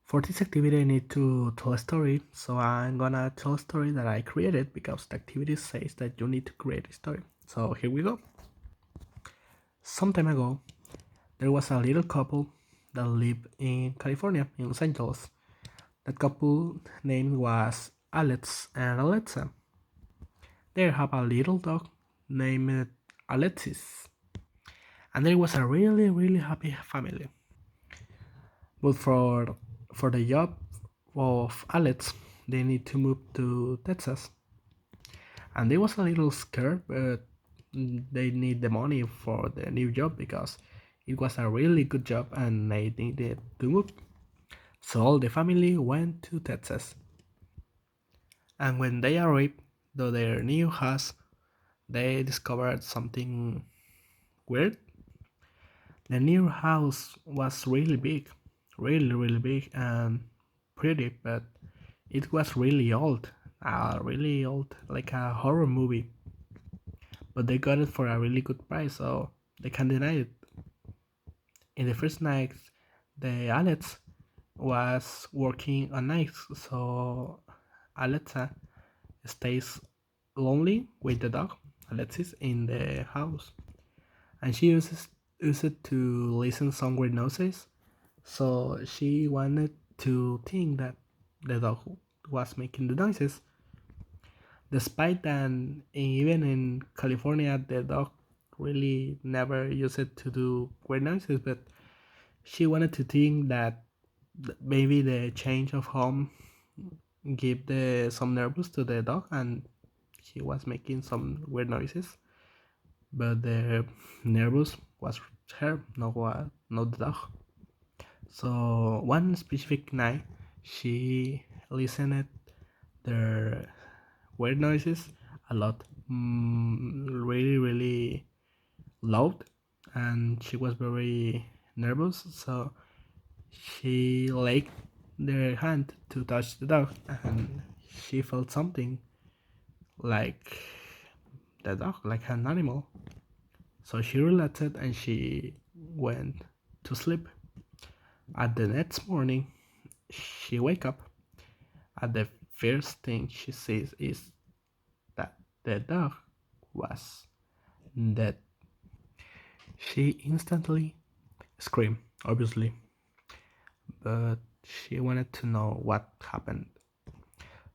For this activity, I need to tell a story, so I'm gonna tell a story that I created because the activity says that you need to create a story. So here we go. Some time ago, there was a little couple that lived in California, in Los Angeles. That couple name was Alex and Alexa. They have a little dog named Alexis, and there was a really happy family. But for the job of Alex, they need to move to Texas, and they was a little scared, but they need the money for the new job because it was a really good job and they needed to move. So all the family went to Texas, and when they arrived to their new house, they discovered something weird. The new house was really big, really big and pretty, but it was really old, like a horror movie. But they got it for a really good price, so they can't deny it. In the first night, the Alex was working on nights, so Alexa stays lonely with the dog, Alexis, in the house, and she uses it to listen some weird noises. So she wanted to think that the dog was making the noises. Despite that, even in California, the dog really never used it to do weird noises, but she wanted to think that maybe the change of home give some nervous to the dog and he was making some weird noises. But the nervous was her, not the dog. So one specific night, she listened their weird noises a lot, really loud, and she was very nervous. So she laid their hand to touch the dog, and she felt something like the dog, like an animal. So she relaxed and she went to sleep. At the next morning, she wake up, and the first thing she sees is that the dog was dead. She instantly screamed, obviously, but she wanted to know what happened.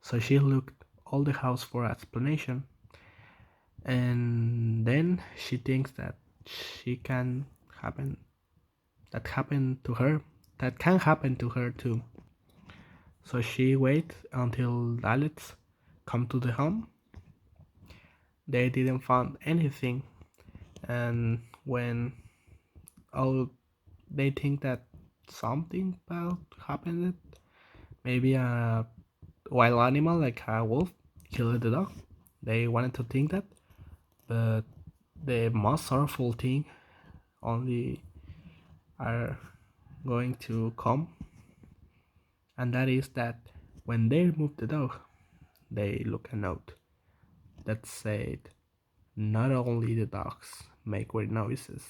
So she looked all the house for explanation, and then she thinks that she can happen that happened to her that can happen to her too. So she waits until Alex come to the home. They didn't find anything, and when all they think that something bad happened, maybe a wild animal like a wolf killed the dog. They wanted to think that, but the most sorrowful thing only are going to come, and that is that when they remove the dog, they look a note that said, "Not only the dogs make weird noises,